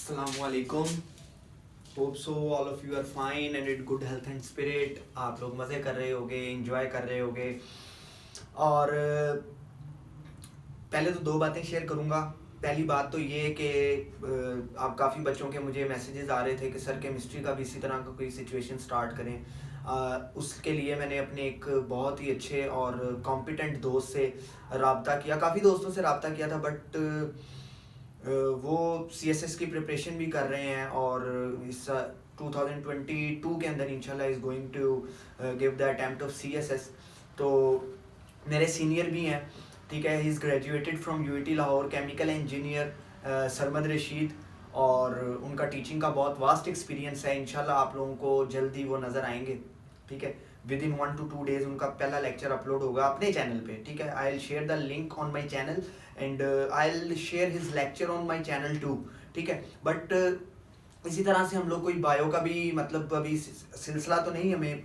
Assalamualaikum. Hope so all of you are fine and in good health and spirit. आप लोग मज़े कर रहे होगे, enjoy कर रहे होगे और पहले तो दो बातें शेयर करूँगा. पहली बात तो ये कि आप काफ़ी बच्चों के मुझे मैसेजेस आ रहे थे कि सर केमिस्ट्री का भी इसी तरह का कोई सिचुएशन स्टार्ट करें. उसके लिए मैंने अपने एक बहुत ही अच्छे और कॉम्पिटेंट दोस्त से रब्ता किया. काफ़ी दोस्तों से रब्ता किया था बट वो CSS की प्रिपरेशन भी कर रहे हैं और इस 2022 के अंदर इंशाल्लाह is going to give the attempt of CSS. तो मेरे सीनियर भी हैं, ठीक है. He is graduated from UET Lahore, chemical engineer Sarmad Rasheed, और उनका टीचिंग का बहुत वास्ट एक्सपीरियंस है. इंशाल्लाह आप लोगों को जल्दी वो नज़र आएंगे, ठीक है. विद इन 1 to 2 days उनका पहला लेक्चर अपलोड होगा अपने चैनल पे, ठीक है. I will share the link on my channel and I will share his lecture on my channel too, ठीक है. बट इसी तरह से हम लोग कोई बायो का भी मतलब अभी सिलसिला तो नहीं हमें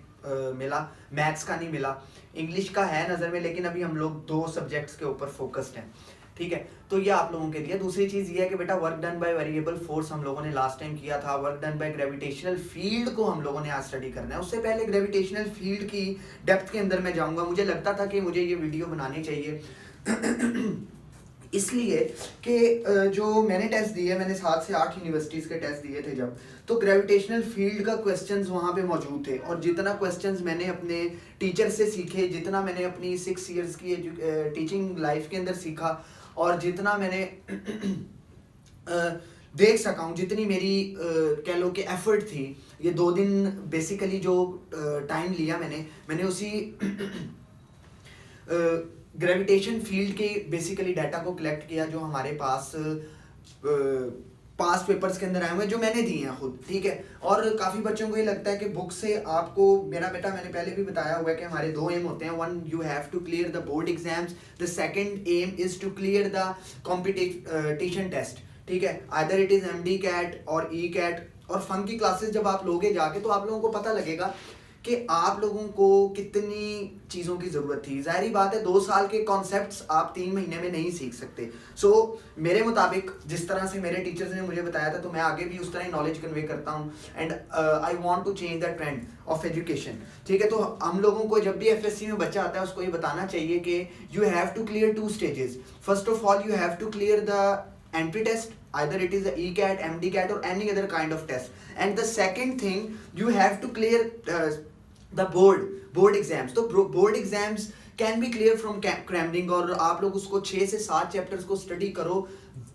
मिला, मैथ्स का नहीं मिला, इंग्लिश का है नज़र में, लेकिन अभी हम लोग 2 सब्जेक्ट्स के ऊपर फोकस्ड हैं, ठीक है. तो ये आप लोगों के लिए. दूसरी चीज़ ये है कि बेटा work done by variable force हम लोगों ने लास्ट टाइम किया था. Work done by gravitational field को हम लोगों ने आज स्टडी करना है. उससे पहले ग्रेविटेशनल फील्ड की डेप्थ के अंदर मैं जाऊंगा. मुझे लगता था कि मुझे ये वीडियो बनानी चाहिए इसलिए कि जो मैंने टेस्ट दिए, मैंने 7 से 8 यूनिवर्सिटीज़ के टेस्ट दिए थे जब, तो ग्रेविटेशनल फील्ड का क्वेश्चंस वहाँ पे मौजूद थे. और जितना क्वेश्चंस मैंने अपने टीचर से सीखे, जितना मैंने अपनी 6 years की टीचिंग लाइफ के अंदर सीखा, और जितना मैंने देख सका हूँ, जितनी मेरी कह लो कि एफर्ट थी, ये 2 दिन बेसिकली जो टाइम लिया मैंने उसी ग्रेविटेशन फील्ड के बेसिकली डाटा को कलेक्ट किया जो हमारे पास पास्ट पेपर्स के अंदर आए हुए हैं, जो मैंने दिए हैं खुद, ठीक है. और काफ़ी बच्चों को ये लगता है कि बुक से आपको, मेरा बेटा मैंने पहले भी बताया हुआ है कि हमारे 2 एम होते हैं. 1 you have to clear the board exams, the second aim is to clear the competition test, ठीक है. Either it is MD CAT और ECAT. और फन की क्लासेस जब आप लोगे जाके तो आप लोगों को पता लगेगा कि आप लोगों को कितनी चीज़ों की ज़रूरत थी. ज़ाहिर बात है 2 साल के कॉन्सेप्ट्स आप 3 महीने में नहीं सीख सकते. सो मेरे मुताबिक जिस तरह से मेरे टीचर्स ने मुझे बताया था, तो मैं आगे भी उस तरह ही नॉलेज कन्वे करता हूँ. And I want to change the trend of education, ठीक है. तो हम लोगों को जब भी FSC में बच्चा आता है उसको ये बताना चाहिए कि you have to clear 2 stages. First of all you have to clear the entry test, either it is a ECAT, MD CAT or any other kind of test. And the second thing, you have to clear the board exams. तो board exams can be clear from cramming, और आप लोग उसको 6 से 7 chapters को study करो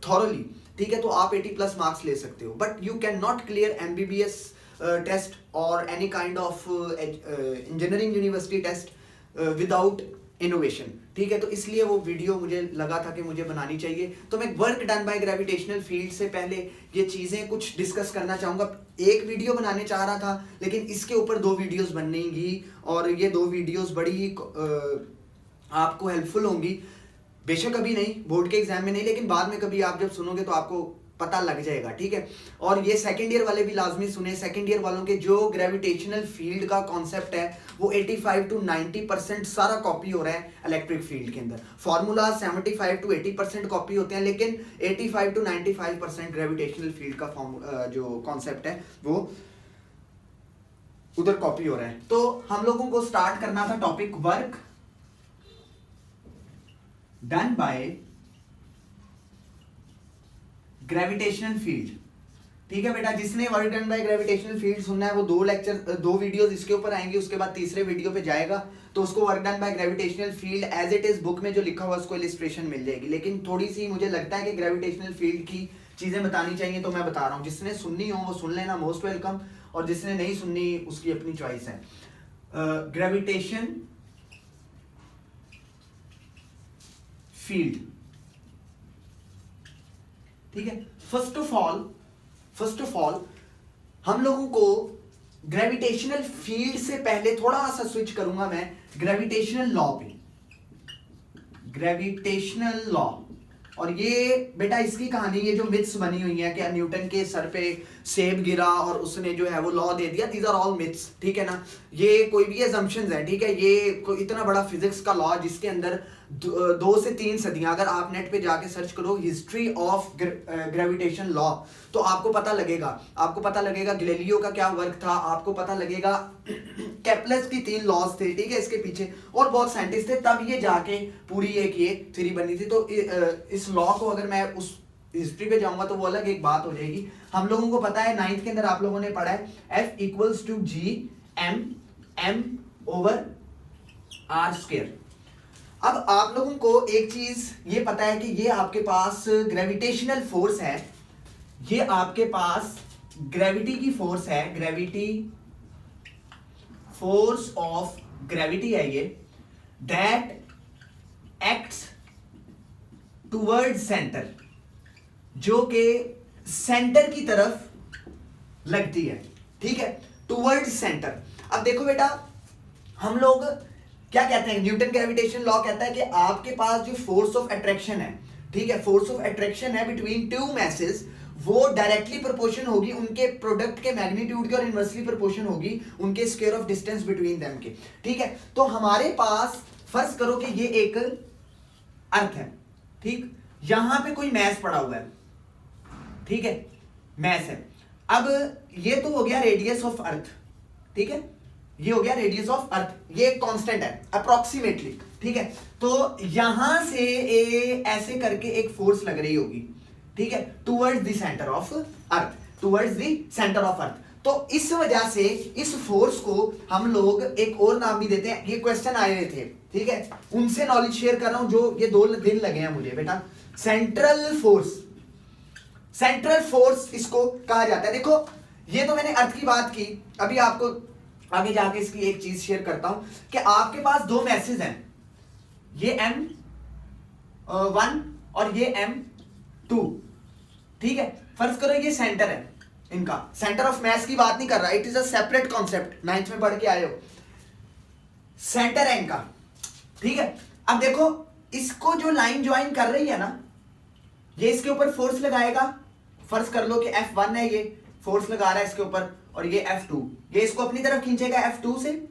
thoroughly, ठीक है. तो आप 80+ मार्क्स ले सकते हो. But you can not clear MBBS test और any kind of engineering university test without innovation, ठीक है. तो इसलिए वो वीडियो मुझे लगा था कि मुझे बनानी चाहिए. तो मैं work done by gravitational field से पहले ये चीज़ें कुछ डिस्कस करना चाहूँगा. एक वीडियो बनाने चाह रहा था, लेकिन इसके ऊपर 2 वीडियोस बनेंगी, और ये 2 वीडियोस बड़ी आपको हेल्पफुल होंगी. बेशक अभी नहीं, बोर्ड के एग्जाम में नहीं, लेकिन बाद में कभी आप जब सुनोगे तो आपको पता लग जाएगा, ठीक है. और ये सेकेंड ईयर वाले भी लाजमी सुने. सेकेंड ईयर वालों के जो ग्रेविटेशनल फील्ड का कॉन्सेप्ट है वो 85 to 90% सारा कॉपी हो रहा है इलेक्ट्रिक फील्ड के अंदर. फॉर्मूला 75 to 80% कॉपी होते हैं, लेकिन 85 to 95% ग्रेविटेशनल फील्ड का जो कॉन्सेप्ट है वो उधर कॉपी हो रहा है. तो हम लोगों को स्टार्ट करना था topic work done by gravitational field, ठीक है बेटा. जिसने work done by gravitational field सुनना है वो 2 वीडियोस इसके ऊपर आएंगे, उसके बाद तीसरे वीडियो पे जाएगा तो उसको work done by gravitational field as it is book में जो लिखा हुआ उसको इलिस्ट्रेशन मिल जाएगी. लेकिन थोड़ी सी मुझे लगता है कि ग्रेविटेशनल फील्ड की चीजें बतानी चाहिए, तो मैं बता रहा हूँ. जिसने सुननी हो वो सुन लेना, मोस्ट वेलकम, और जिसने नहीं सुननी उसकी अपनी चॉइस है. ग्रेविटेशन फील्ड, ठीक है. फर्स्ट ऑफ ऑल हम लोगों को ग्रेविटेशनल फील्ड से पहले थोड़ा सा स्विच करूंगा मैं ग्रेविटेशनल लॉ पे. ग्रेविटेशनल लॉ, और ये बेटा इसकी कहानी, ये जो मिथ्स बनी हुई है कि न्यूटन के सर पे सेब गिरा और उसने जो है वो लॉ दे दिया, दीज आर ऑल मिथ्स, ठीक है ना. ये कोई भी असम्पशंस है, ठीक है. ये कोई इतना बड़ा फिजिक्स का लॉ जिसके अंदर 2 से 3 सदियां, अगर आप नेट पे जाके सर्च करो हिस्ट्री ऑफ ग्रेविटेशन लॉ, तो आपको पता लगेगा गैलीलियो का क्या वर्क था, आपको पता लगेगा केपलर की 3 लॉज थे, ठीक है, इसके पीछे और बहुत साइंटिस्ट थे, तब ये जाके पूरी एक ये थ्योरी बनी थी। तो इस लॉ को अगर मैं उस हिस्ट्री पे जाऊंगा तो वो अलग एक बात हो जाएगी। हम लोगों को पता है 9th के अंदर आप लोगों ने पढ़ा है F=G(m)/r²। अब आप लोगों को एक चीज ये पता है कि ये आपके पास ग्रेविटेशनल फोर्स है, ये आपके पास ग्रेविटी की फोर्स है, ग्रेविटी फोर्स ऑफ ग्रेविटी है ये, दैट एक्ट्स टुवर्ड सेंटर, जो कि सेंटर की तरफ लगती है, ठीक है, टुवर्ड सेंटर। अब देखो बेटा, हम लोग क्या कहते हैं, न्यूटन ग्रेविटेशन लॉ कहता है कि आपके पास जो फोर्स ऑफ अट्रैक्शन है, ठीक है, फोर्स ऑफ अट्रैक्शन है बिटवीन टू मैसेज, वो डायरेक्टली प्रोपोर्शन होगी उनके प्रोडक्ट के मैग्नीट्यूड के और इनवर्सली प्रोपोर्शन होगी उनके square of distance between them के, ठीक है। तो हमारे पास फर्ज करो कि ये एक अर्थ है, ठीक, यहां पे कोई मैस पड़ा हुआ है, ठीक है, मैस है। अब ये तो हो गया रेडियस ऑफ अर्थ, ठीक है, ये हो गया रेडियस ऑफ अर्थ, ये कांस्टेंट है अप्रोक्सीमेटली, ठीक है। तो यहां से ऐसे करके एक फोर्स लग रही होगी, ठीक है, towards the centre of earth, towards the centre of अर्थ। तो इस वजह से इस फोर्स को हम लोग एक और नाम भी देते हैं, ये क्वेश्चन आए हुए थे, ठीक है, उनसे नॉलेज शेयर कर रहा हूं जो ये 2 दिन लगे हैं मुझे बेटा। सेंट्रल फोर्स, सेंट्रल फोर्स इसको कहा जाता है। देखो ये तो मैंने अर्थ की बात की, अभी आपको आगे जाके इसकी एक चीज शेयर करता हूं कि आपके पास 2 मैसेज हैं, ये M1 और ये M2, ठीक है। फर्ज करो ये सेंटर है इनका, सेंटर ऑफ मैस की बात नहीं कर रहा, it is a separate concept, 9th में पढ़ के आए हो, सेंटर है इनका, ठीक है। अब देखो इसको जो लाइन ज्वाइन कर रही है ना, ये इसके ऊपर फोर्स लगाएगा, फर्ज कर लो कि F1 है, ये फोर्स लगा रहा है इसके ऊपर, और ये F2, ये इसको अपनी तरफ खींचेगा F2 से,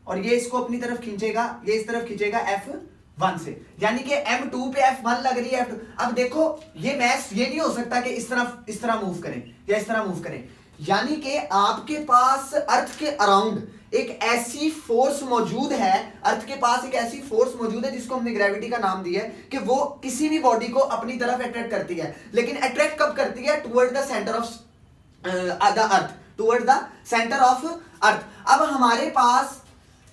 और ये इसको अपनी तरफ खींचेगा, ये इस तरफ खींचेगा F1 से, यानी कि M2 पे F1 लग रही है F2। अब देखो ये मैस ये नहीं हो सकता कि इस तरह मूव करें या इस तरह मूव करें, यानी कि आपके पास अर्थ के अराउंड एक ऐसी फोर्स मौजूद है, अर्थ के पास एक ऐसी फोर्स मौजूद है जिसको हमने ग्रेविटी का नाम दिया है कि वो किसी भी बॉडी को अपनी तरफ अट्रैक्ट करती है, लेकिन अट्रैक्ट कब करती है, toward the centre of the earth, toward the centre of earth. अब हमारे पास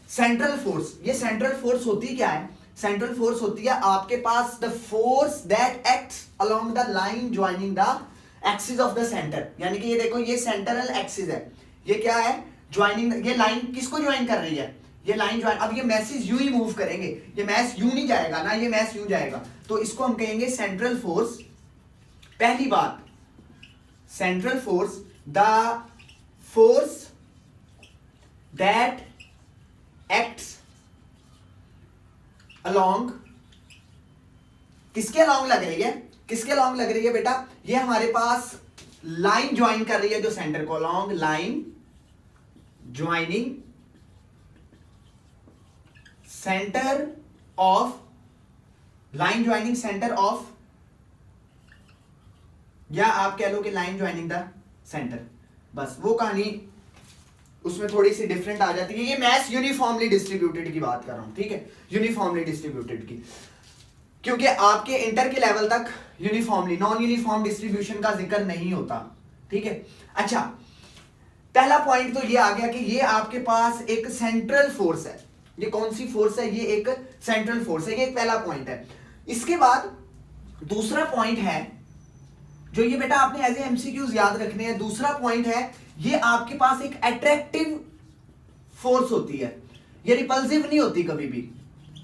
सेंट्रल फोर्स, ये सेंट्रल फोर्स होती क्या है, सेंट्रल फोर्स होती है आपके पास the force that acts along the line joining the axis of the centre, यानी कि ये देखो ये सेंट्रल एक्सिस है, ये क्या है, ज्वाइनिंग, ये लाइन किसको ज्वाइन कर रही है, ये लाइन ज्वाइन। अब ये मैसेज यूं ही मूव करेंगे, ये मैस यूं नहीं जाएगा ना, ये मैस यूं जाएगा, तो इसको हम कहेंगे सेंट्रल फोर्स। पहली बात, central force, the force that acts along, किसके अलोंग लग रही है, किसके अलोंग लग रही है बेटा, ये हमारे पास लाइन ज्वाइन कर रही है जो सेंटर को, along line joining centre of, line joining centre of, या आप कह लो कि लाइन ज्वाइनिंग द सेंटर, बस वो कहानी उसमें थोड़ी सी डिफरेंट आ जाती है। ये मैस यूनिफॉर्मली डिस्ट्रीब्यूटेड की बात कर रहा हूं, ठीक है, यूनिफॉर्मली डिस्ट्रीब्यूटेड की, क्योंकि आपके इंटर के लेवल तक यूनिफॉर्मली, नॉन यूनिफॉर्म डिस्ट्रीब्यूशन का जिक्र नहीं होता, ठीक है। अच्छा, पहला पॉइंट तो ये आ गया कि ये आपके पास एक सेंट्रल फोर्स है, ये कौन सी फोर्स है, ये एक सेंट्रल फोर्स है, ये एक पहला पॉइंट है। इसके बाद दूसरा पॉइंट है जो ये बेटा आपने एज ए एमसीक्यूज याद रखने हैं, दूसरा पॉइंट है ये आपके पास एक अट्रैक्टिव फोर्स होती है, ये रिपल्सिव नहीं होती कभी भी,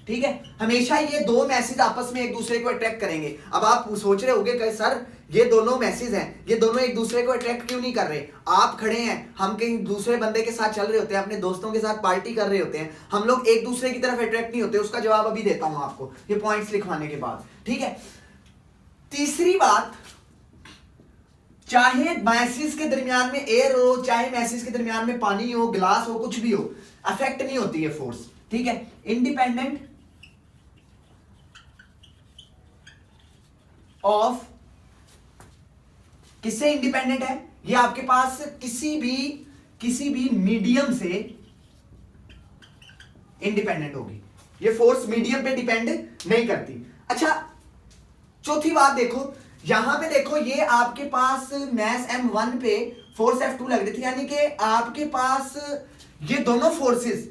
ठीक है। हमेशा ये 2 मैसेज आपस में एक दूसरे को अट्रैक्ट करेंगे। अब आप सोच रहे होंगे कि सर ये दोनों मैसेज हैं, ये दोनों एक दूसरे को अट्रैक्ट क्यों नहीं कर रहे, आप खड़े हैं, हम कहीं दूसरे बंदे के साथ चल रहे होते हैं, अपने दोस्तों के साथ पार्टी कर रहे होते हैं, हम लोग एक दूसरे की तरफ अट्रैक्ट नहीं होते, उसका जवाब अभी देता हूं आपको ये पॉइंट्स लिखवाने के बाद, ठीक है। तीसरी बात, चाहे मैसेज के दरमियान में एयर हो, चाहे मैसेज के दरमियान में पानी हो, ग्लास हो, कुछ भी हो, अफेक्ट नहीं होती है फोर्स, ठीक है। इंडिपेंडेंट ऑफ किससे इंडिपेंडेंट है? ये आपके पास किसी भी मीडियम से इंडिपेंडेंट होगी, ये फोर्स मीडियम पे डिपेंड नहीं करती। अच्छा चौथी बात देखो, यहां पे देखो ये आपके पास मैस m1 पे फोर्स F2 लग रही थी, यानी कि आपके पास ये दोनों फोर्सेस,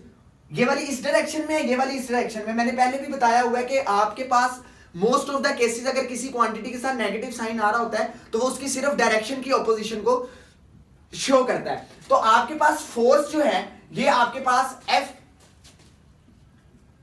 ये वाली इस डायरेक्शन में है, ये वाली इस डायरेक्शन में। मैंने पहले भी बताया हुआ है कि आपके पास मोस्ट ऑफ द केसेस अगर किसी क्वांटिटी के साथ नेगेटिव साइन आ रहा होता है तो वो उसकी सिर्फ डायरेक्शन की ऑपोजिशन को शो करता है। तो आपके पास फोर्स जो है ये आपके पास F,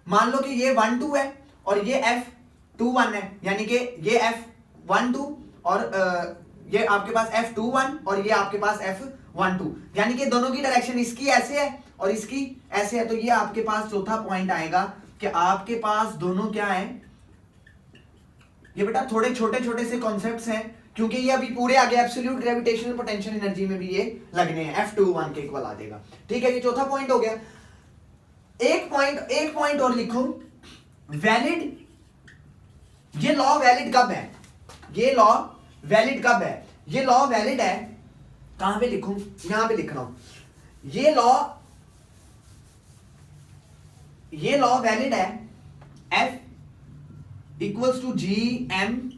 मान लो कि ये 1-2 है और ये F21 है, यानी कि ये F12 और ये आपके पास F21 और ये आपके पास F12, यानी कि दोनों की डायरेक्शन इसकी ऐसे है और इसकी ऐसे है। तो ये आपके पास चौथा पॉइंट आएगा कि आपके पास दोनों क्या है। ये बेटा थोड़े छोटे छोटे से कॉन्सेप्ट्स हैं, क्योंकि ये अभी पूरे आगे एब्सोल्यूट ग्रेविटेशनल पोटेंशियल एनर्जी में भी ये लगने हैं, F21 के इक्वल आ जाएगा। ठीक है, ये चौथा पॉइंट हो गया। एक पॉइंट और लिखो, वैलिड, ये लॉ वैलिड कब है? ये लॉ वैलिड कब है? ये लॉ वैलिड है, कहां पे लिखूं? यहां पे लिख रहा हूं। ये लॉ वैलिड है F equals to G m/r²।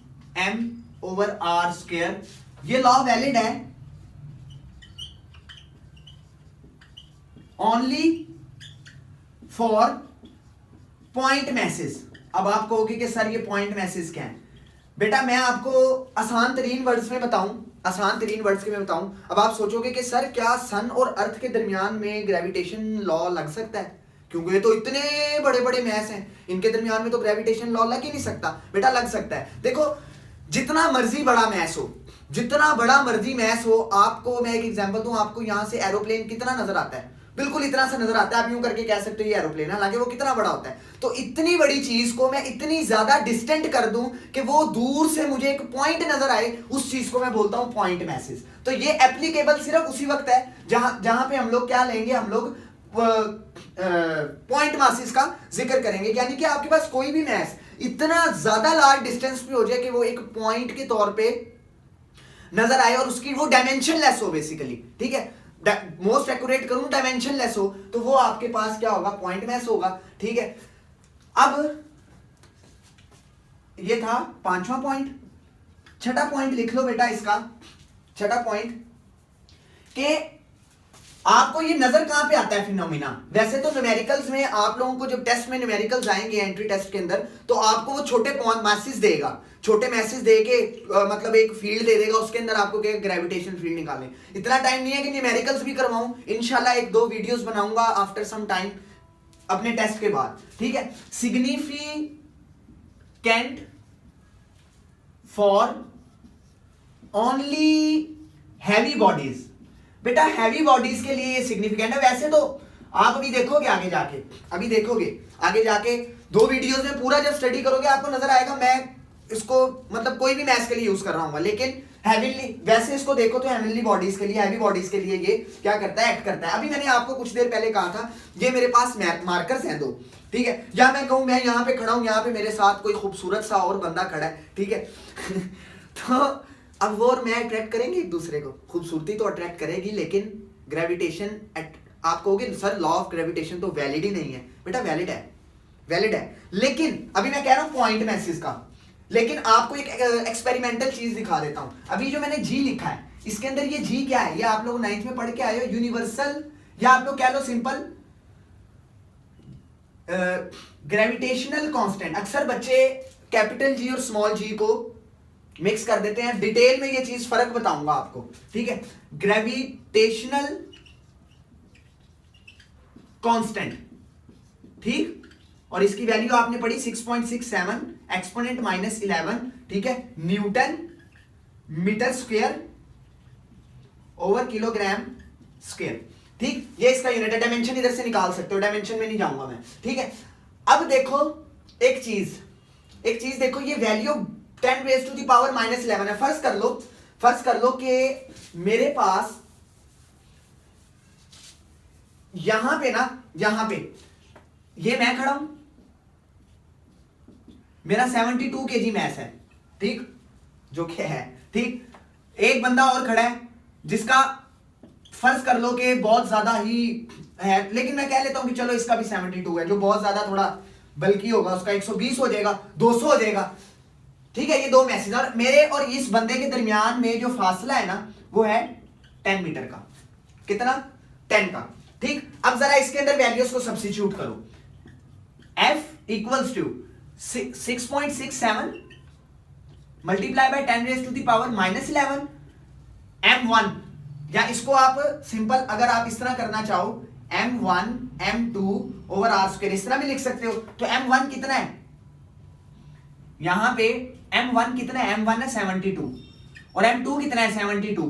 ये लॉ वैलिड है ओनली फॉर पॉइंट मैसेज। अब आप कहोगे कि सर ये पॉइंट मैसेज क्या है? बेटा मैं आपको आसान तरीन वर्ड्स में बताऊं, अब आप सोचोगे कि सर क्या सन और अर्थ के दरमियान में ग्रेविटेशन लॉ लग सकता है? क्योंकि ये तो इतने बड़े बड़े मैस हैं, इनके दरमियान में तो ग्रेविटेशन लॉ लग ही नहीं सकता। बेटा लग सकता है। देखो जितना मर्जी बड़ा मैस हो, आपको मैं एक एग्जांपल दूं, आपको यहां से एरोप्लेन कितना नजर आता है? बिल्कुल इतना सा नजर आता है। आप यूं करके कह सकते हो ये एरोप्लेन है, हालांकि वो कितना बड़ा होता है। तो इतनी बड़ी चीज को मैं इतनी ज्यादा डिस्टेंट कर दूं कि वो दूर से मुझे एक पॉइंट नजर आए, उस चीज को मैं बोलता हूं पॉइंट मैसेज। तो ये एप्लीकेबल सिर्फ उसी वक्त है जहां पे हम लोग क्या लेंगे, हम लोग पॉइंट मासेस का जिक्र करेंगे। यानी कि आपके पास कोई भी मैस इतना ज्यादा लार्ज डिस्टेंस पे हो जाए कि वो एक पॉइंट के तौर पे नजर आए और उसकी वो डायमेंशन लेस हो बेसिकली। ठीक है, मोस्ट एक्यूरेट करूं, डायमेंशन लेस हो, तो वो आपके पास क्या होगा? पॉइंट मैस होगा। ठीक है, अब ये था पांचवा पॉइंट। छठा पॉइंट लिख लो बेटा इसका, छठा पॉइंट कि आपको ये नजर कहां पे आता है फिनोमिना? वैसे तो न्यूमेरिकल्स में आप लोगों को जब टेस्ट में न्यूमेरिकल्स आएंगे एंट्री टेस्ट के अंदर, तो आपको वो छोटे मैसेज देगा, छोटे मैसेज दे के मतलब एक फील्ड दे देगा, उसके अंदर आपको क्या ग्रेविटेशन फील्ड निकालें। इतना टाइम नहीं है कि न्यूमेरिकल्स भी करवाऊं, इंशाल्लाह 1-2 वीडियोस बनाऊंगा आफ्टर सम टाइम अपने टेस्ट के बाद। ठीक है, significant for only heavy bodies. बेटा हैवी बॉडीज के लिए ये सिग्निफिकेंट है। वैसे तो आप अभी देखोगे आगे जाके 2 वीडियोस में पूरा जब स्टडी करोगे आपको नजर आएगा मैं इसको मतलब कोई भी मैथ्स के लिए यूज कर रहा हूँ, लेकिन हेवनली, वैसे इसको देखो तो हेवनली बॉडीज के लिए, हैवी बॉडीज के लिए ये क्या करता है? एक्ट करता है। अभी मैंने आपको कुछ देर पहले कहा था ये मेरे पास मार्कर्स हैं 2। ठीक है, या मैं कहूं मैं यहाँ पे खड़ा हूं, यहाँ पे मेरे साथ कोई खूबसूरत सा और बंदा खड़ा है। ठीक है तो अब वो और मैं अट्रैक्ट करेंगे एक दूसरे को, खूबसूरती तो अट्रैक्ट करेगी, लेकिन ग्रेविटेशन आप कहोगे सर लॉ ऑफ ग्रेविटेशन तो वैलिड ही नहीं है। बेटा वैलिड है, लेकिन अभी मैं कह रहा हूं पॉइंट मैसेज का, लेकिन आपको एक एक्सपेरिमेंटल चीज दिखा देता हूं। अभी जो मैंने जी लिखा है इसके अंदर ये जी क्या है? ये आप लोग 9th में पढ़ के आए हो, यूनिवर्सल, या आप लोग कह लो सिंपल ग्रेविटेशनल कांस्टेंट। अक्सर बच्चे कैपिटल जी और स्मॉल जी को मिक्स कर देते हैं। डिटेल में ये चीज फर्क बताऊंगा आपको। ठीक है, ग्रेविटेशनल कांस्टेंट, ठीक, और इसकी वैल्यू आपने पढ़ी 6.67 एक्सपोनेंट -11। ठीक है, newton metre square over kilogram square. ठीक, ये इसका यूनिट है। डायमेंशन इधर से निकाल सकते हो, डायमेंशन में नहीं जाऊंगा मैं। ठीक है, अब देखो एक चीज देखो, ये वैल्यू 10⁻⁻11 है। फर्ज कर लो कि मेरे पास यहां पे ये मैं खड़ा हूं, मेरा 72 kg मैस है। ठीक, जो कि है, ठीक। एक बंदा और खड़ा है जिसका फर्ज कर लो कि बहुत ज्यादा ही है, लेकिन मैं कह लेता हूं कि चलो इसका भी 72 है, जो बहुत ज्यादा थोड़ा बल्कि होगा, उसका 120 हो जाएगा, 200 हो जाएगा, ठीक है। ये दो मैसेज, और मेरे और इस बंदे के दरमियान में जो फासला है ना वो है 10 मीटर का। कितना? 10 का, ठीक। अब जरा इसके अंदर वैल्यूज को सब्स्टिट्यूट करो। f equals to 6.67 multiply by 10⁻⁻11 m1, या इसको आप सिंपल अगर आप इस तरह करना चाहो m1 m2 over R square इस तरह भी लिख सकते हो। तो m1 कितना है यहां पे? m1 कितना है? m1 है 72 और m2 कितना है? 72,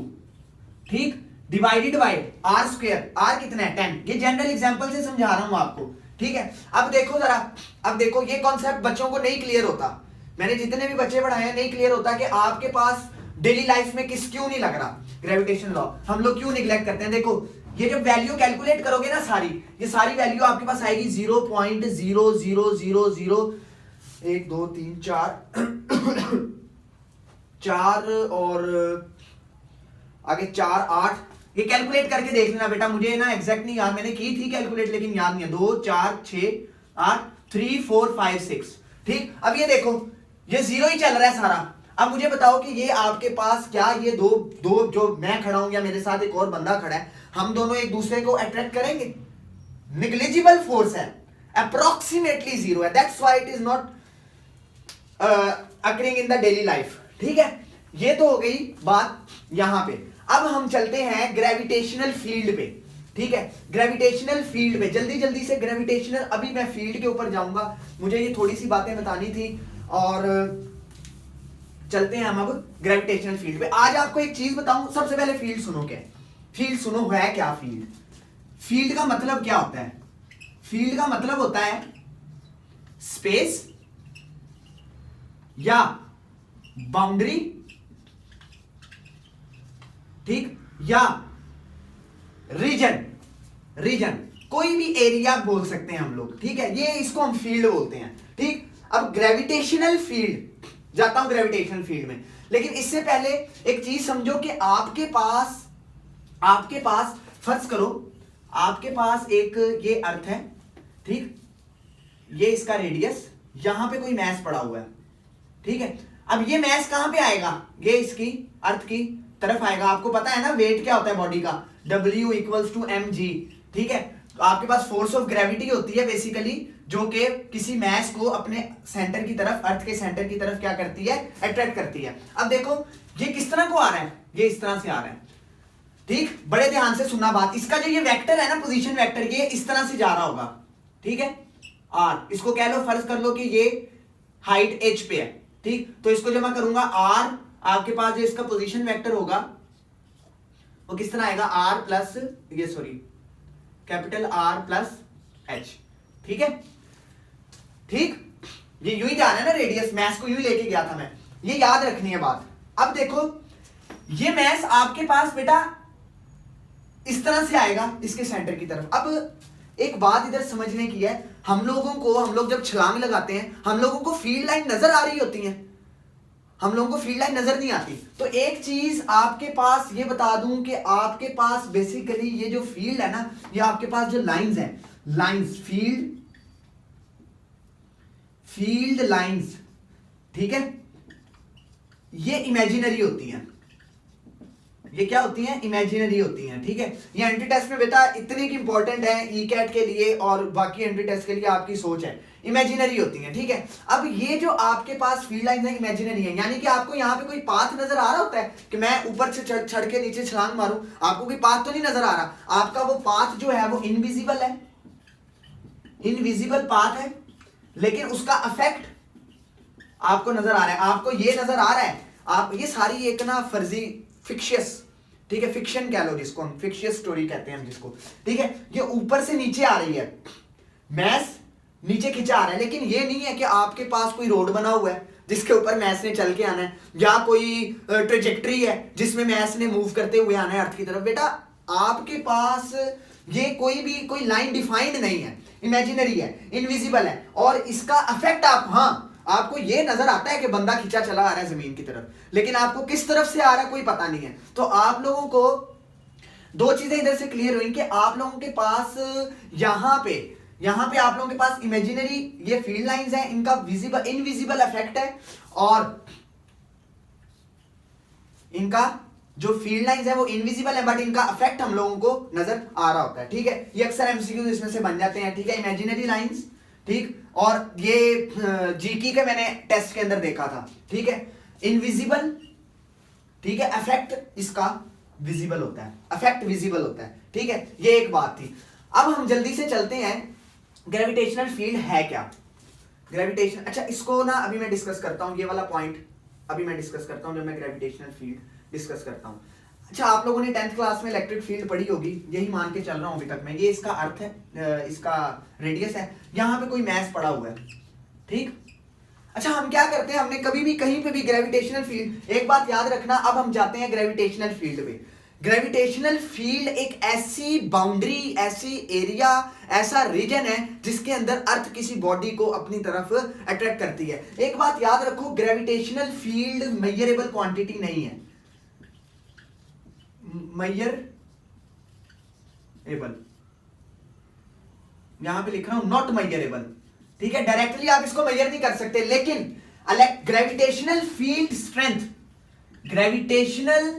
ठीक। Divided by R square, R कितना है? 10। ये जनरल एग्जांपल से समझा रहा हूं आपको, ठीक है। अब देखो जरा, अब देखो ये कॉन्सेप्ट बच्चों को नहीं क्लियर होता, मैंने जितने भी बच्चे पढ़ाए हैं नहीं क्लियर होता कि आपके पास डेली लाइफ में क्यों नहीं लग रहा ग्रेविटेशन लॉ, हम लोग क्यों निगलेक्ट करते हैं। देखो ये जब वैल्यू कैलकुलेट करोगे ना सारी, ये सारी वैल्यू आपके पास आएगी 0.0000 1 2 3 4 और आगे 4 8, ये कैलकुलेट करके देख लेना बेटा, मुझे ना एग्जैक्ट नहीं याद, मैंने की थी कैलकुलेट लेकिन याद नहीं है। 2 4 6 8 3 4 5 6, ठीक। अब ये देखो ये जीरो ही चल रहा है सारा। अब मुझे बताओ कि ये आपके पास क्या ये दो जो मैं खड़ा हूं या मेरे साथ एक और बंदा खड़ा है, हम दोनों एक दूसरे को अट्रैक्ट करेंगे? निग्लिजिबल फोर्स है, अप्रोक्सीमेटली जीरो है, that's why it is not occurring in the daily life, ठीक है। ये तो हो गई बात यहां पे। अब हम चलते हैं ग्रेविटेशनल फील्ड पे, ठीक है। ग्रेविटेशनल फील्ड पे जल्दी से ग्रेविटेशनल, अभी मैं फील्ड के ऊपर जाऊंगा, मुझे ये थोड़ी सी बातें बतानी थी और चलते हैं हम अब ग्रेविटेशनल फील्ड पे। आज आपको एक चीज बताऊं, सबसे पहले फील्ड सुनो। क्या फील्ड? सुनो है क्या फील्ड? फील्ड का मतलब क्या होता है? फील्ड का मतलब होता है स्पेस या बाउंड्री, ठीक, या रीजन कोई भी एरिया बोल सकते हैं हम लोग, ठीक है। ये इसको हम फील्ड बोलते हैं, ठीक। अब ग्रेविटेशनल फील्ड, जाता हूं ग्रेविटेशनल फील्ड में, लेकिन इससे पहले एक चीज समझो कि आपके पास फर्ज करो आपके पास एक ये अर्थ है, ठीक, ये इसका रेडियस, यहां पे कोई मैस पड़ा हुआ है, ठीक है। अब ये मैस कहां पे आएगा? ये इसकी अर्थ की तरफ आएगा। आपको पता है ना वेट क्या होता है बॉडी का? W इक्वल्स टू mg, ठीक है। तो आपके पास फोर्स ऑफ ग्रेविटी होती है बेसिकली, जो कि किसी मैस को अपने सेंटर की तरफ, अर्थ के सेंटर की तरफ क्या करती है? अट्रैक्ट करती है। अब देखो ये किस तरह को आ रहा है? ये इस तरह से आ रहा है, ठीक। बड़े ध्यान से सुनना बात, इसका जो ये वेक्टर है ना, पोजीशन वेक्टर, ये इस तरह से जा रहा होगा, ठीक है। r, इसको कह लो, फर्ज कर लो कि ये हाइट h पे है, ठीक। तो इसको जब मैं करूंगा r, आपके पास जो इसका पोजीशन वेक्टर होगा वो किस तरह आएगा? r प्लस ये sorry capital R plus h, ठीक है, ठीक। ये यूं ही जा रहा है ना रेडियस, मैस को यूं ही लेके गया था मैं, ये याद रखनी है बात। अब देखो ये मैस आपके पास बेटा इस तरह से आएगा इसके सेंटर की तरफ। अब एक बात इधर समझने की है, हम लोग जब छलांग लगाते हैं, हम लोगों को फील्ड लाइन नजर आ रही होती है, हम लोगों को फील्ड लाइन नजर नहीं आती। तो एक चीज आपके पास ये बता दूं कि आपके पास बेसिकली ये जो फील्ड है ना, ये आपके पास जो लाइंस हैं, लाइंस, फील्ड लाइंस, ठीक है, ये इमेजिनरी होती हैं। ये क्या होती हैं? इमेजिनरी होती हैं, ठीक है। ये एंट्री टेस्ट में बेटा इतनी की इंपॉर्टेंट है ई कैट के लिए और बाकी एंट्री टेस्ट के लिए, आपकी सोच है, इमेजिनरी होती हैं, ठीक है। अब ये जो आपके पास फील्ड लाइन है इमेजिनरी है, यानी कि आपको यहाँ पे कोई पाथ नजर आ रहा होता है कि मैं ऊपर से चढ़ के नीचे छलांग मारूं, आपको कोई पाथ तो नहीं नजर आ रहा। आपका वो पाथ जो है वो इनविजिबल है, इनविजिबल पाथ है, लेकिन उसका इफेक्ट आपको नजर आ रहा है। आपको ये नजर आ रहा है, आप ये सारी एक ना फर्जी फिक्शियस, ठीक है, फिक्शन कह लो जिसको हम, फिक्शियस स्टोरी कहते हैं हम जिसको, ठीक है। ये ऊपर से नीचे आ रही है, मैस नीचे खिंचा आ रहा है, लेकिन ये नहीं है कि आपके पास कोई रोड बना हुआ है जिसके ऊपर मैस ने चल के आना है, या कोई ट्रेजेक्टरी है जिसमें मैस ने मूव करते हुए आना है अर्थ की तरफ। बेटा आपके पास ये कोई लाइन डिफाइंड नहीं है, इमेजिनरी है, इनविजिबल है, और इसका इफेक्ट आप, हाँ आपको ये नजर आता है कि बंदा खींचा चला आ रहा है जमीन की तरफ, लेकिन आपको किस तरफ से आ रहा है कोई पता नहीं है। तो आप लोगों को दो चीजें इधर से क्लियर हुई कि आप लोगों के पास यहां पे आप लोगों के पास इमेजिनरी ये फील्ड लाइंस हैं, इनका विजिबल इनविजिबल इफेक्ट है, और इनका जो फील्ड लाइंस है वो इनविजिबल है, बट इनका इफेक्ट हम लोगों को नजर आ रहा होता है। ठीक है, ये अक्सर एमसीक्यू इसमें से बन जाते हैं। ठीक है, इमेजिनरी लाइंस, ठीक, और ये जीकी के मैंने टेस्ट के अंदर देखा था। ठीक है, इनविजिबल, ठीक है, इफेक्ट इसका विजिबल होता है, इफेक्ट विजिबल होता है। ठीक है, ये एक बात थी। अब हम जल्दी से चलते हैं, ग्रेविटेशनल फील्ड है क्या? ग्रेविटेशन, अच्छा इसको ना अभी मैं डिस्कस करता हूं, ये वाला पॉइंट अभी मैं डिस्कस करता हूं जब मैं ग्रेविटेशनल फील्ड डिस्कस करता हूं। अच्छा, आप लोगों ने 10th क्लास में इलेक्ट्रिक फील्ड पढ़ी होगी, यही मान के चल रहा हूं अभी तक मैं। ये इसका अर्थ है, इसका रेडियस है, यहां पे कोई मैस पड़ा हुआ है। ठीक, अच्छा हम क्या करते हैं, हमने कभी भी कहीं पे भी ग्रेविटेशनल फील्ड, एक बात याद रखना, अब हम जाते हैं ग्रेविटेशनल फील्ड पे। ग्रेविटेशनल फील्ड एक ऐसी बाउंड्री, ऐसी एरिया, ऐसा रीजन है जिसके अंदर अर्थ किसी बॉडी को अपनी तरफ अट्रैक्ट करती है। एक बात याद रखो, ग्रेविटेशनल फील्ड मेजरेबल क्वांटिटी नहीं है, मेजरेबल, यहां पे लिख रहा हूं नॉट मेजरेबल। ठीक है, डायरेक्टली आप इसको मेजर नहीं कर सकते, लेकिन gravitational field strength, gravitational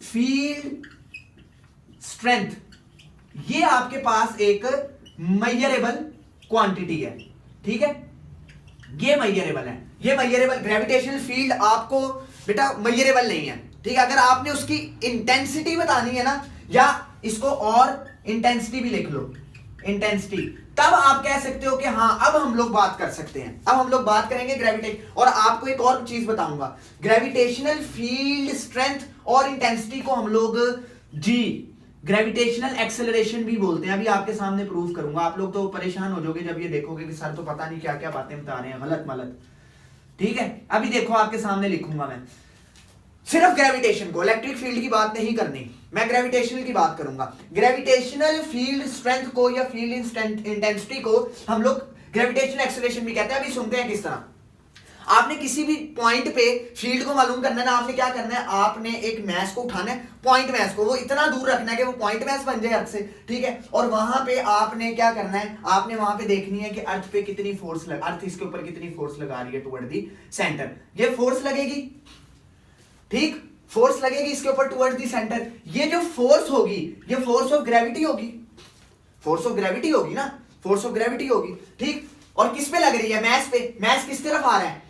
field strength, ये आपके पास एक मेजरेबल क्वांटिटी है। ठीक है, ये मेजरेबल है, ये मेजरेबल ग्रेविटेशनल फील्ड आपको बेटा मेजरेबल नहीं है। ठीक है, अगर आपने उसकी इंटेंसिटी बतानी है ना, या इसको और इंटेंसिटी भी लिख लो, इंटेंसिटी, तब आप कह सकते हो कि हाँ अब हम लोग बात कर सकते हैं। अब हम लोग बात करेंगे ग्रेविटेशन, और आपको एक और चीज बताऊंगा, ग्रेविटेशनल फील्ड स्ट्रेंथ और इंटेंसिटी को हम लोग जी ग्रेविटेशनल एक्सेलरेशन भी बोलते हैं। अभी आपके सामने प्रूव करूंगा, आप लोग तो परेशान हो जाओगे जब ये देखोगे कि सर तो पता नहीं क्या क्या बातें बता रहे हैं, गलत मलत। ठीक है, अभी देखो आपके सामने लिखूंगा मैं। सिर्फ ग्रेविटेशन को, इलेक्ट्रिक फील्ड की बात नहीं करनी, मैं ग्रेविटेशनल की बात करूंगा। ग्रेविटेशनल फील्ड स्ट्रेंथ को या फील्ड इंटेंसिटी को हम लोग ग्रेविटेशनल एक्सेलरेशन भी कहते हैं। अभी सुनते हैं किस तरह। आपने किसी भी पॉइंट पे फील्ड को मालूम करना है ना, आपने क्या करना है, आपने एक मैस को उठाना है, पॉइंट मैस को, वो इतना दूर रखना है कि वो पॉइंट मैस बन जाए अर्थ से। ठीक है, और वहां पे आपने क्या करना है, आपने वहां पे देखनी है कि अर्थ पे कितनी फोर्स लग, अर्थ इसके ऊपर कितनी फोर्स लगा रही है टुवर्ड दी सेंटर। ये फोर्स लगेगी, ठीक, फोर्स लगेगी इसके ऊपर टुवर्ड्स दी सेंटर। ये जो फोर्स होगी, ये फोर्स ऑफ ग्रेविटी होगी, फोर्स ऑफ ग्रेविटी होगी ना, फोर्स ऑफ ग्रेविटी होगी। ठीक, और किस पे लग रही है, मैस पे। मैस किस तरफ आ रहा है,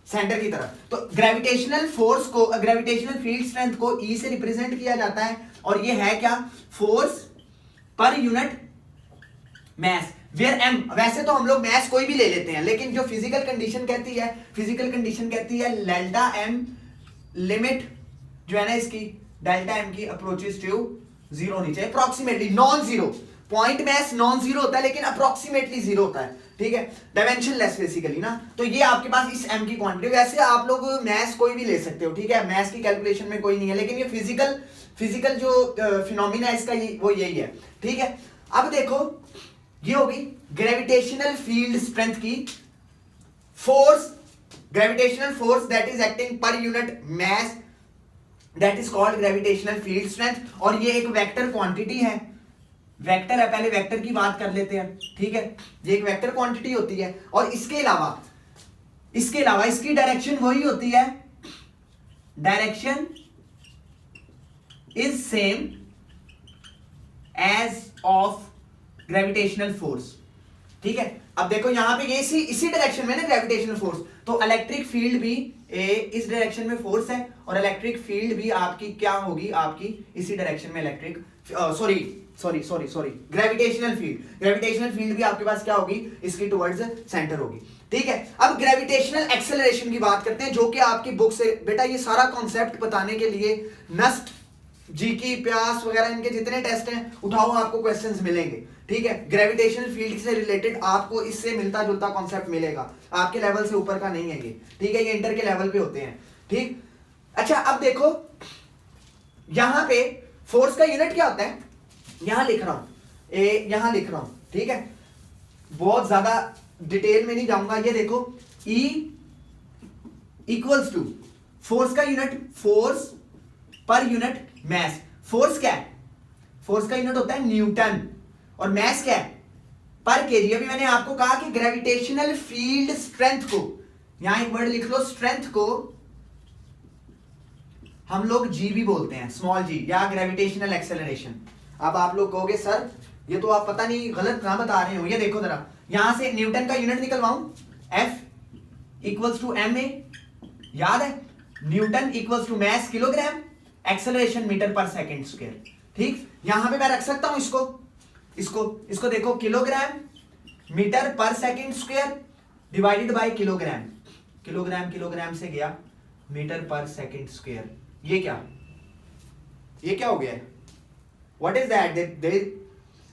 सेंटर की तरफ। तो ग्रेविटेशनल फोर्स को, ग्रेविटेशनल फील्ड स्ट्रेंथ को ई से रिप्रेजेंट किया जाता है, और ये है क्या, force per unit mess, where M. वैसे तो हम लोग मैस कोई भी ले लेते हैं, लेकिन जो फिजिकल कंडीशन कहती है, फिजिकल कंडीशन कहती है डेल्टा एम, लिमिट जो है ना इसकी, डेल्टा एम की अप्रोचेस टू जीरो होनी चाहिए, approximately non zero. Point mass non zero होता है, लेकिन अप्रोक्सीमेटली जीरो होता है। ठीक है, डायमेंशन लेस बेसिकली ना। तो ये आपके पास इस एम की क्वांटिटी। वैसे आप लोग मैस कोई भी ले सकते हो, ठीक है, मैस की कैलकुलेशन में कोई नहीं है, लेकिन ये फिजिकल जो फिनोमिना है इसका वो यही है। ठीक है, अब देखो ये होगी ग्रेविटेशनल फील्ड स्ट्रेंथ की force, gravitational force that is acting per unit mass, that is called gravitational field strength. और ये एक वेक्टर क्वांटिटी है, वेक्टर है, पहले वेक्टर की बात कर लेते हैं। ठीक है, ये एक वेक्टर क्वांटिटी होती है, और इसके अलावा इसकी डायरेक्शन वही होती है, direction is same as of gravitational force. ठीक है, अब देखो यहां पे ये इसी डायरेक्शन में ना ग्रेविटेशनल फोर्स, तो इलेक्ट्रिक फील्ड भी इस डायरेक्शन में फोर्स है, और इलेक्ट्रिक फील्ड भी आपकी क्या होगी, आपकी इसी डायरेक्शन में इलेक्ट्रिक सॉरी ग्रेविटेशनल फील्ड भी आपके पास क्या होगी, इसकी टुवर्ड्स सेंटर होगी। ठीक है, अब ग्रेविटेशनल एक्सेलरेशन की बात करते हैं, जो कि आपकी बुक से बेटा ये सारा कॉन्सेप्ट बताने के लिए नस्ट, जीकी, प्यास वगैरह इनके जितने टेस्ट हैं उठाओ, आपको क्वेश्चंस मिलेंगे। ठीक है, ग्रेविटेशनल फील्ड से रिलेटेड आपको इससे मिलता जुलता कॉन्सेप्ट मिलेगा, आपके लेवल से ऊपर का नहीं है ये। ठीक है, ये इंटर के लेवल पे होते हैं। ठीक, अच्छा अब देखो यहां पे फोर्स का यूनिट क्या होता है, यहां लिख रहा हूं, यहां लिख रहा हूं। ठीक है, बहुत ज्यादा डिटेल में नहीं जाऊंगा, ये देखो E इक्वल्स टू फोर्स का unit, force per unit mass. Force क्या है? फोर्स का यूनिट होता है न्यूटन, और मैस क्या है? पर केजी। अभी मैंने आपको कहा कि ग्रेविटेशनल फील्ड स्ट्रेंथ को, यहां एक वर्ड लिख लो, स्ट्रेंथ को हम लोग जी भी बोलते हैं, स्मॉल जी, या ग्रेविटेशनल एक्सेलरेशन। अब आप लोग कहोगे सर ये तो आप पता नहीं गलत ना बता रहे हो। ये देखो जरा, यहां से न्यूटन का यूनिट निकलवाऊं, F equals to M A, याद है? Newton equals to mass kilogram, acceleration metre पर सेकेंड स्क्वायर। ठीक, यहां पे मैं रख सकता हूं इसको देखो, किलोग्राम मीटर पर second square divided by kilogram, kilogram से गया मीटर पर सेकेंड स्क्वायर। ये क्या हो गया? What is that?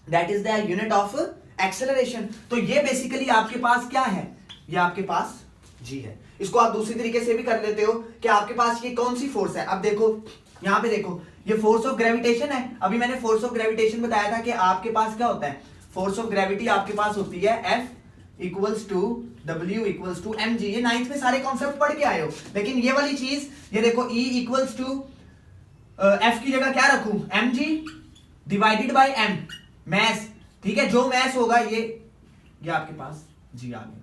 That is the unit of acceleration. तो ये बेसिकली आपके पास क्या है? ये आपके पास जी है। इसको आप दूसरी तरीके से भी कर लेते हो कि आपके पास ये कौन सी फोर्स है। अब देखो यहां पे देखो, ये फोर्स ऑफ ग्रेविटेशन है। अभी मैंने फोर्स ऑफ ग्रेविटेशन बताया था कि आपके पास क्या होता है, फोर्स ऑफ ग्रेविटी आपके पास होती है F equals to W equals to mg। ये 9th में सारे कॉन्सेप्ट पढ़ के आए हो, लेकिन ये वाली चीज, ये देखो E इक्वल्स टू F की जगह क्या रखूं, mg divided by m, mass. ठीक है, जो मैस होगा ये आपके पास जी आ गया।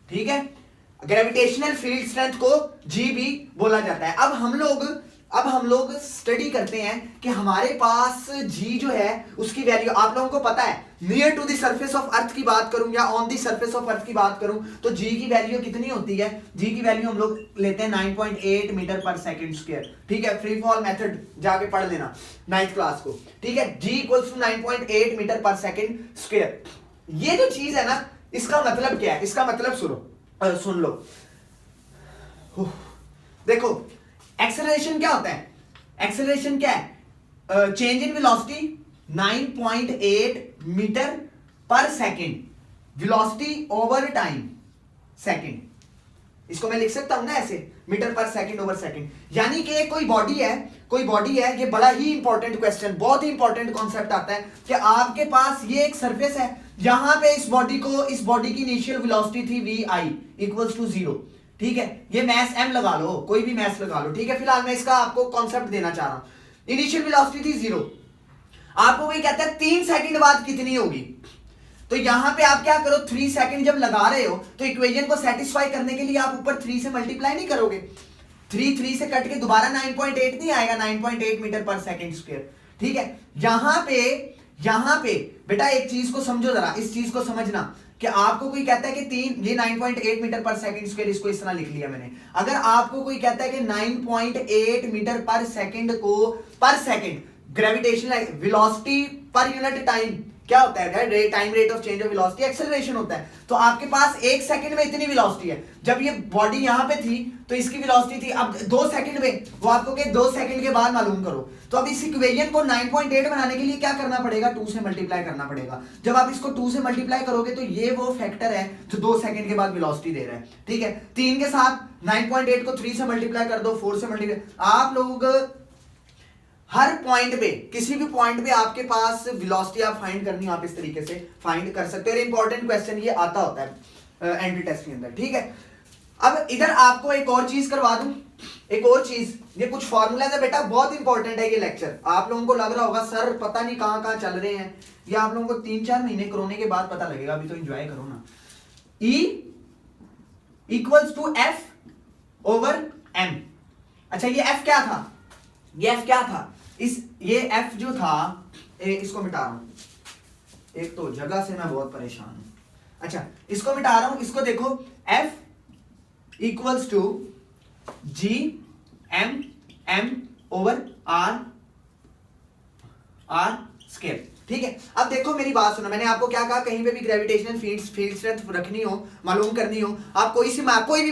ठीक है, ग्रेविटेशनल फील्ड स्ट्रेंथ को जी भी बोला जाता है। अब हम लोग स्टडी करते हैं कि हमारे पास जी जो है उसकी वैल्यू, आप लोगों को पता है, near to the surface of earth की बात करूं या on the surface of earth की बात करूं तो जी की वैल्यू कितनी होती है? जी की वैल्यू हम लोग लेते हैं 9.8 मीटर पर सेकेंड स्क्वायर। ठीक है, फ्री फॉल मेथड जाके पढ़ लेना 9th क्लास को। ठीक है, जी इक्वल्स टू 9.8 मीटर पर सेकेंड स्क्वायर। ये जो चीज है ना, इसका मतलब क्या है? इसका मतलब सुन लो। देखो एक्सेलरेशन क्या होता है? एक्सेलरेशन क्या है? चेंज इन वेलोसिटी 9.8 मीटर पर second, velocity over time second. इसको मैं लिख सकता हूं ना ऐसे, मीटर पर सेकेंड ओवर सेकेंड। यानी कि कोई बॉडी है, ये बड़ा ही इंपॉर्टेंट क्वेश्चन, बहुत ही इंपॉर्टेंट कॉन्सेप्ट आता है कि आपके पास ये एक सरफेस है, यहां पे इस बॉडी की इनिशियल वेलोसिटी थी vi इक्वल्स टू 0। ठीक है, ये मैस m लगा लो, कोई भी मैस लगा लो। ठीक है, फिलहाल मैं इसका आपको कॉन्सेप्ट देना चाह रहा हूं। इनिशियल वेलोसिटी थी 0, आपको वही कहता है 3 सेकंड बाद कितनी होगी। तो यहां पे आप क्या करो, 3 सेकंड जब लगा रहे हो तो इक्वेशन को सेटिस्फाई करने के लिए आप ऊपर 3 से मल्टीप्लाई नहीं करोगे। 3 से कट के दोबारा 9.8 नहीं आएगा, 9.8 मीटर पर सेकेंड स्क्वायर। ठीक है, यहां पे बेटा एक चीज को समझो जरा, इस चीज को समझना कि आपको कोई कहता है कि ये 9.8 मीटर पर सेकंड स्क्वायर, इसको इस तरह लिख लिया मैंने। अगर आपको कोई कहता है कि 9.8 मीटर पर सेकंड को, पर second gravitational velocity per unit time क्या होता है? Time rate of change of velocity, acceleration होता है। तो आपके पास 1 सेकंड में इतनी वेलोसिटी है। जब ये बॉडी यहां पे थी तो इसकी वेलोसिटी थी, अब 2 सेकंड में, वो आपको के 2 सेकंड के बाद मालूम करो। तो अब इस इक्वेशन को 9.8 बनाने के लिए क्या करना पड़ेगा? 2 से मल्टीप्लाई करना पड़ेगा। जब आप इसको 2 से मल्टीप्लाई करोगे तो ये वो फैक्टर है जो 2 सेकंड के बाद वेलोसिटी दे रहा है। ठीक है, 3 के साथ 9.8 को 3 से मल्टीप्लाई कर दो, 4 से मल्टीप्लाई। आप लोग हर पॉइंट पे, किसी भी पॉइंट पे आपके पास वेलोसिटी आप फाइंड करनी हो, आप इस तरीके से फाइंड कर सकते हो। इंपॉर्टेंट क्वेश्चन ये आता होता है एंट्री टेस्ट के अंदर। ठीक है, अब इधर आपको एक और चीज करवा दूं, एक और चीज, ये कुछ फॉर्मूला है बेटा, बहुत इंपॉर्टेंट है ये लेक्चर। आप लोगों को लग रहा होगा सर पता नहीं कहां चल रहे हैं, ये आप लोगों को 3-4 महीने कोरोना के बाद पता लगेगा, अभी तो एंजॉय करो ना। E equals to F over M। अच्छा, ये F क्या था? ये F क्या था? ये F जो था, इसको मिटा रहा हूं, एक तो जगह से मैं बहुत परेशान हूं। अच्छा, इसको मिटा रहा हूं, इसको देखो, F equals to G M over R square. ठीक है, अब देखो मेरी बात सुनो, मैंने आपको क्या कहा, कहीं पे भी ग्रेविटेशनल फील्ड स्ट्रेंथ रखनी हो, मालूम करनी हो, आप कोई भी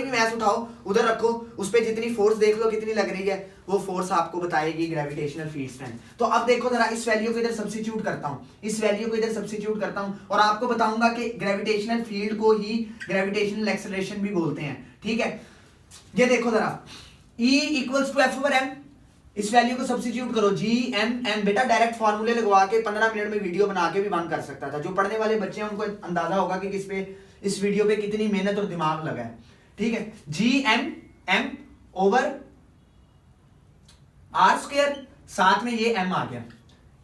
मैस उठाओ, उधर रखो, उस पर जितनी फोर्स देख लो कितनी लग रही है, वो फोर्स आपको बताएगी ग्रेविटेशनल फील्ड स्ट्रेंथ। तो अब देखो जरा, इस वैल्यू को इधर सब्स्टिट्यूट करता हूं, और आपको बताऊंगा कि ग्रेविटेशनल फील्ड को ही ग्रेविटेशनल एक्सेलरेशन भी बोलते हैं। ठीक है, ये देखो जरा, E equals to F over M, इस वैल्यू को सब्स्टिट्यूट करो जी एम एम, बेटा डायरेक्ट फॉर्मूले लगवा के 15 मिनट में वीडियो बना के भी बंद कर सकता था। जो पढ़ने वाले बच्चे हैं उनको अंदाजा होगा कि किस पे इस वीडियो पे कितनी मेहनत और दिमाग लगा है, ठीक है। G M M over R square, साथ में ये एम आ गया,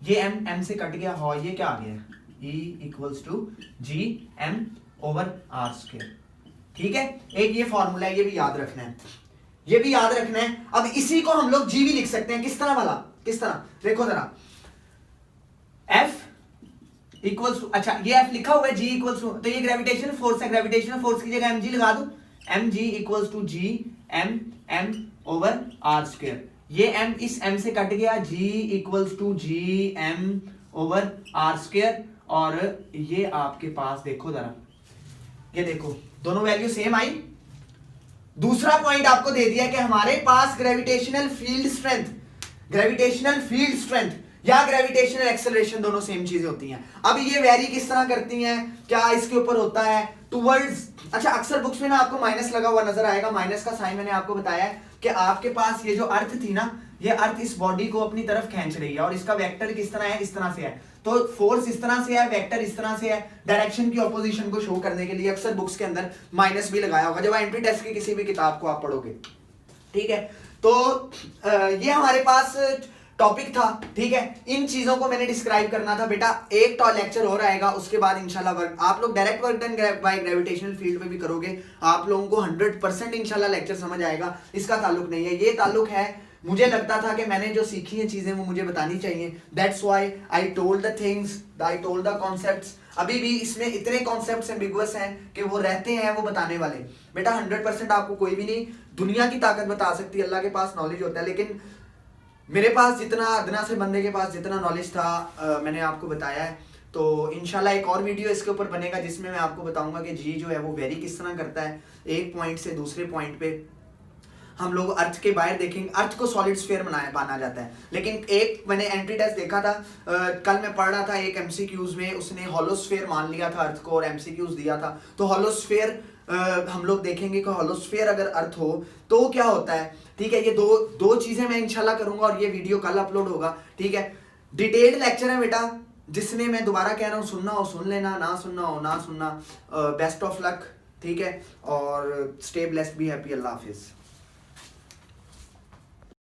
ये एम एम से कट गया, हो ये क्या आ गया, E equals to G M over R square, ठीक है। एक ये फॉर्मूला है, ये भी याद रखना है, ये भी याद रखना है। अब इसी को हम लोग जी भी लिख सकते हैं, किस तरह वाला, किस तरह, देखो जरा, F इक्वल्स टू, अच्छा ये F लिखा हुआ है, G इक्वल्स टू, तो ये ग्रेविटेशनल फोर्स है, ग्रेविटेशनल फोर्स की जगह mg लगा दूं, mg equals to G M M over R square, ये m इस m से कट गया, g equals to G M over R square, और ये आपके पास देखो जरा, ये देखो दोनों वैल्यू सेम आई। दूसरा पॉइंट आपको दे दिया कि हमारे पास gravitational field strength, gravitational field strength या ग्रेविटेशनल एक्सेलरेशन दोनों सेम चीजें होती हैं। अब ये वेरी किस तरह करती हैं, क्या इसके ऊपर होता है टुवर्ड्स, अच्छा अक्सर बुक्स में ना आपको माइनस लगा हुआ नजर आएगा, माइनस का साइन मैंने आपको बताया है कि आपके पास ये जो अर्थ थी ना, ये अर्थ इस बॉडी को अपनी तरफ खींच रही है और इसका वेक्टर किस तरह है, इस तरह से है, तो फोर्स इस तरह से है, वेक्टर इस तरह से है, डायरेक्शन की ऑपोजिशन को शो करने के लिए अक्सर बुक्स के अंदर माइनस भी लगाया होगा जब एंट्री टेस्ट की किसी भी किताब को आप पढ़ोगे, ठीक है। तो ये हमारे पास टॉपिक था, ठीक है। इन चीजों को मैंने डिस्क्राइब करना था बेटा। एक तो लेक्चर और आएगा, उसके बाद इंशाल्लाह वर्क, आप लोग direct work done by gravitational field में भी करोगे, आप लोगों को 100% इंशाल्लाह लेक्चर समझ आएगा, इसका ताल्लुक नहीं है। ये ताल्लुक है, मुझे लगता था कि मैंने जो सीखी हैं चीजें वो मुझे बतानी चाहिए, that's why I told the things, I told the concepts. अभी भी इसमें इतने कॉन्सेप्ट्स एम्बिगुअस हैं कि वो रहते हैं वो बताने वाले। बेटा 100% आपको कोई भी नहीं दुनिया की ताकत बता सकती, अल्लाह के पास नॉलेज होता है, लेकिन मेरे पास जितना, अदना से बंदे के पास जितना नॉलेज था मैंने आपको बताया है। तो इंशाल्लाह एक और वीडियो इसके ऊपर बनेगा जिसमें मैं आपको बताऊंगा कि जी जो है वो वेरी किस तरह करता है, एक पॉइंट से दूसरे पॉइंट पे हम लोग अर्थ के बाहर देखेंगे। अर्थ को सॉलिड स्फीयर माना जाता है, लेकिन एक मैंने एंट्री टेस्ट देखा था, कल मैं पढ़ रहा था एक एमसीक्यूज में, उसने हॉलोस्फीयर मान लिया था अर्थ को और एमसीक्यूज दिया था। तो हॉलोस्फीयर हम लोग देखेंगे कि हॉलोस्फीयर अगर अर्थ हो तो क्या होता है, ठीक है। ये दो चीजें मैं इंशाल्लाह करूंगा और ये वीडियो कल अपलोड होगा, ठीक है। डिटेल्ड लेक्चर है बेटा, जिसने मैं दोबारा कह रहा हूँ सुनना हो सुन लेना, ना सुनना हो ना सुनना। बेस्ट ऑफ लक, ठीक है, और stay blessed, be happy, Allah Hafiz.